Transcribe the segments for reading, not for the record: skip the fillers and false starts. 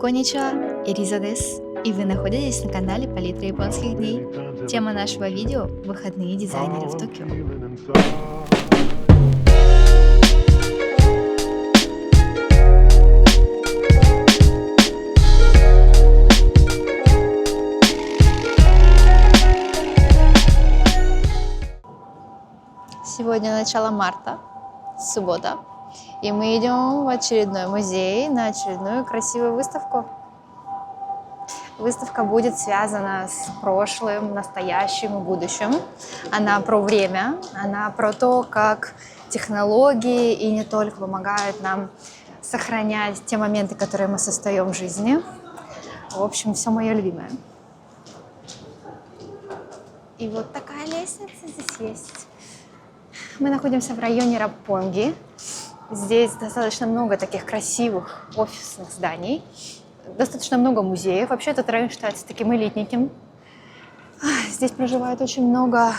Коничева, Ириза дес, и вы находитесь на канале Палитра японских дней. Тема нашего видео – выходные дизайнеры в Токио. Сегодня начало марта, суббота, и мы идем в очередной музей на очередную красивую выставку. Выставка будет связана с прошлым, настоящим и будущим. Она про время, она про то, как технологии и не только помогают нам сохранять те моменты, которые мы создаем в жизни. В общем, все мое любимое. И вот такая лестница здесь есть. Мы находимся в районе Роппонги. Здесь достаточно много таких красивых офисных зданий. Достаточно много музеев. Вообще этот район считается таким элитненьким. Здесь проживает очень много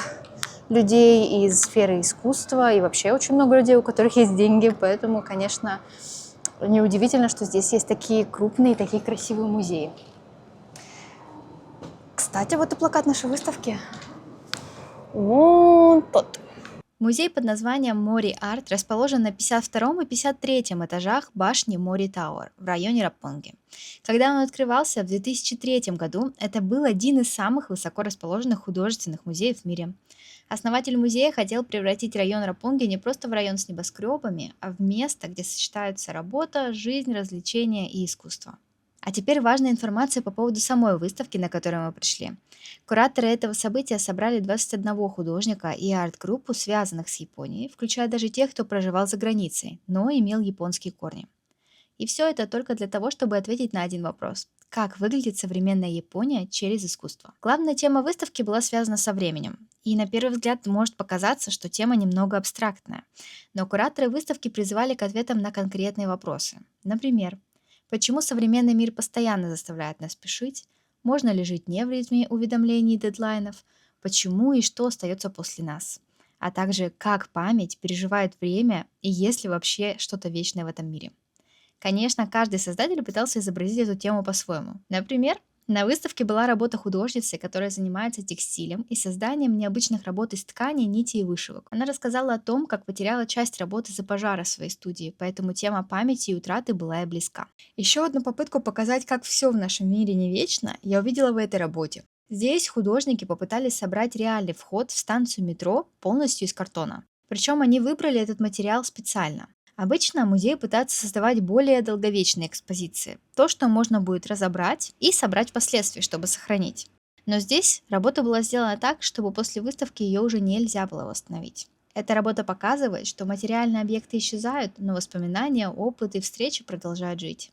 людей из сферы искусства и вообще очень много людей, у которых есть деньги. Поэтому, конечно, неудивительно, что здесь есть такие крупные, такие красивые музеи. Кстати, вот и плакат нашей выставки. Вот тот. Музей под названием Мори Арт расположен на 52 и 53 этажах башни Мори Тауэр в районе Роппонги. Когда он открывался в 2003 году, это был один из самых высоко расположенных художественных музеев в мире. Основатель музея хотел превратить район Роппонги не просто в район с небоскребами, а в место, где сочетаются работа, жизнь, развлечения и искусство. А теперь важная информация по поводу самой выставки, на которую мы пришли. Кураторы этого события собрали 21 художника и арт-группу, связанных с Японией, включая даже тех, кто проживал за границей, но имел японские корни. И все это только для того, чтобы ответить на один вопрос. Как выглядит современная Япония через искусство? Главная тема выставки была связана со временем. И на первый взгляд может показаться, что тема немного абстрактная. Но кураторы выставки призывали к ответам на конкретные вопросы. Например, почему современный мир постоянно заставляет нас спешить? Можно ли жить не в ритме уведомлений и дедлайнов? Почему и что остается после нас? А также, как память переживает время и есть ли вообще что-то вечное в этом мире? Конечно, каждый создатель пытался изобразить эту тему по-своему. Например, на выставке была работа художницы, которая занимается текстилем и созданием необычных работ из ткани, нити и вышивок. Она рассказала о том, как потеряла часть работы из-за пожара в своей студии, поэтому тема памяти и утраты была ей близка. Еще одну попытку показать, как все в нашем мире не вечно, я увидела в этой работе. Здесь художники попытались собрать реальный вход в станцию метро полностью из картона. Причем они выбрали этот материал специально. Обычно музеи пытаются создавать более долговечные экспозиции, то, что можно будет разобрать и собрать впоследствии, чтобы сохранить. Но здесь работа была сделана так, чтобы после выставки ее уже нельзя было восстановить. Эта работа показывает, что материальные объекты исчезают, но воспоминания, опыт и встречи продолжают жить.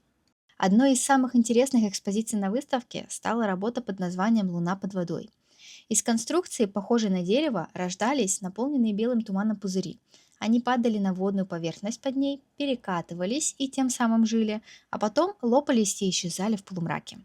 Одной из самых интересных экспозиций на выставке стала работа под названием «Луна под водой». Из конструкции, похожей на дерево, рождались наполненные белым туманом пузыри. Они падали на водную поверхность под ней, перекатывались и тем самым жили, а потом лопались и исчезали в полумраке.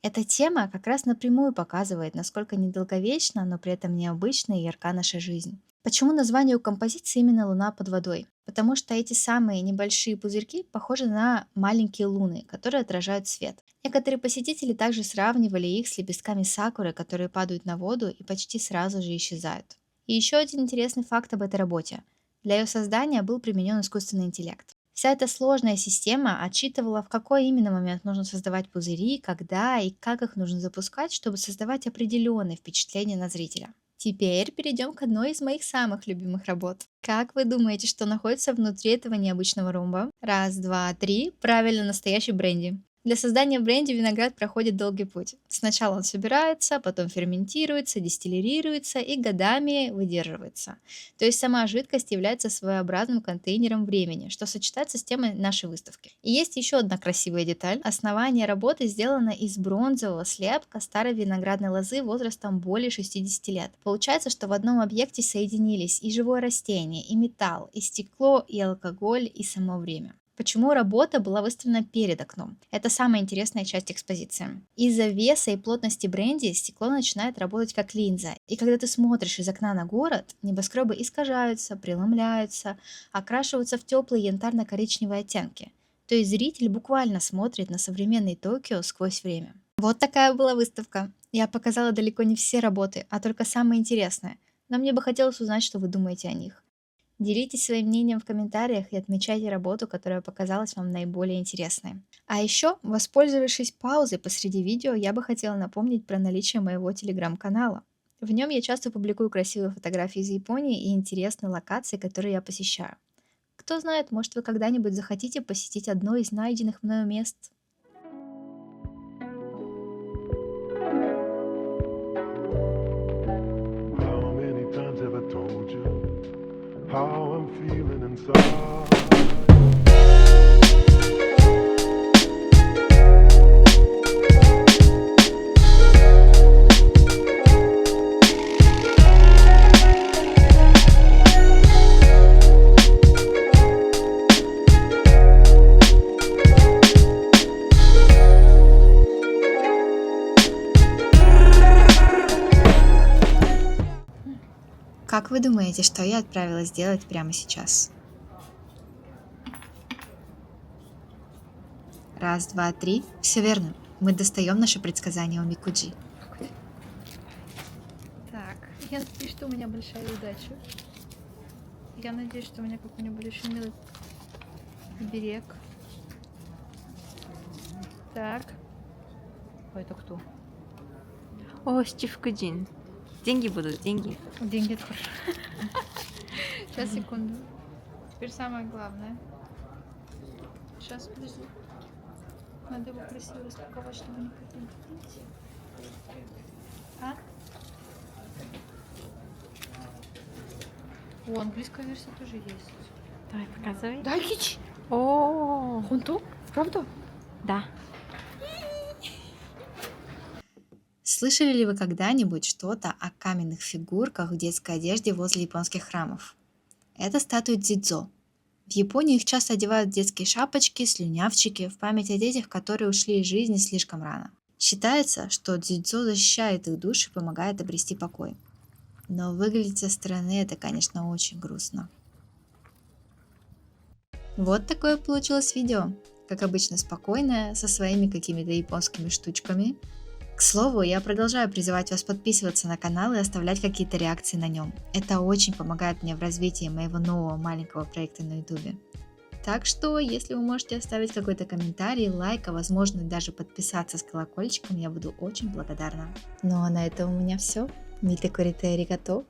Эта тема как раз напрямую показывает, насколько недолговечна, но при этом необычна и ярка наша жизнь. Почему название у композиции именно «Луна под водой»? Потому что эти самые небольшие пузырьки похожи на маленькие луны, которые отражают свет. Некоторые посетители также сравнивали их с лепестками сакуры, которые падают на воду и почти сразу же исчезают. И еще один интересный факт об этой работе. Для ее создания был применен искусственный интеллект. Вся эта сложная система отсчитывала, в какой именно момент нужно создавать пузыри, когда и как их нужно запускать, чтобы создавать определенные впечатления на зрителя. Теперь перейдем к одной из моих самых любимых работ. Как вы думаете, что находится внутри этого необычного ромба? Раз, два, три. Правильно, настоящий бренди. Для создания бренди виноград проходит долгий путь. Сначала он собирается, потом ферментируется, дистиллируется и годами выдерживается. То есть сама жидкость является своеобразным контейнером времени, что сочетается с темой нашей выставки. И есть еще одна красивая деталь. Основание работы сделано из бронзового слепка старой виноградной лозы возрастом более 60 лет. Получается, что в одном объекте соединились и живое растение, и металл, и стекло, и алкоголь, и само время. Почему работа была выставлена перед окном? Это самая интересная часть экспозиции. Из-за веса и плотности бренди стекло начинает работать как линза. И когда ты смотришь из окна на город, небоскребы искажаются, преломляются, окрашиваются в теплые янтарно-коричневые оттенки. То есть зритель буквально смотрит на современный Токио сквозь время. Вот такая была выставка. Я показала далеко не все работы, а только самые интересные. Но мне бы хотелось узнать, что вы думаете о них. Делитесь своим мнением в комментариях и отмечайте работу, которая показалась вам наиболее интересной. А еще, воспользовавшись паузой посреди видео, я бы хотела напомнить про наличие моего телеграм-канала. В нем я часто публикую красивые фотографии из Японии и интересные локации, которые я посещаю. Кто знает, может вы когда-нибудь захотите посетить одно из найденных мною мест. How many times have I told you how I'm feeling inside? Как вы думаете, что я отправилась делать прямо сейчас? Раз, два, три. Все верно. Мы достаем наше предсказание у Микуджи. Так, я надеюсь, что у меня большая удача. Я надеюсь, что у меня какой-нибудь очень милый берег. Так. Ой, это кто? О, Стив Кудин. Деньги будут, деньги. Деньги тоже. Сейчас, секунду. Теперь самое главное. Сейчас, подожди. Надо его красиво распаковать, чтобы не подвинуть. А? О, английская версия тоже есть. Давай, показывай. Дайкич! О, Хунту? Правда? да. Слышали ли вы когда-нибудь что-то о каменных фигурках в детской одежде возле японских храмов? Это статуи дзидзо. В Японии их часто одевают в детские шапочки, слюнявчики, в память о детях, которые ушли из жизни слишком рано. Считается, что дзидзо защищает их души и помогает обрести покой. Но выглядеть со стороны это, конечно, очень грустно. Вот такое получилось видео. Как обычно, спокойное, со своими какими-то японскими штучками. К слову, я продолжаю призывать вас подписываться на канал и оставлять какие-то реакции на нем. Это очень помогает мне в развитии моего нового маленького проекта на YouTube. Так что, если вы можете оставить какой-то комментарий, лайк, а возможно даже подписаться с колокольчиком, я буду очень благодарна. Ну а на этом у меня все. Мите курите аригато.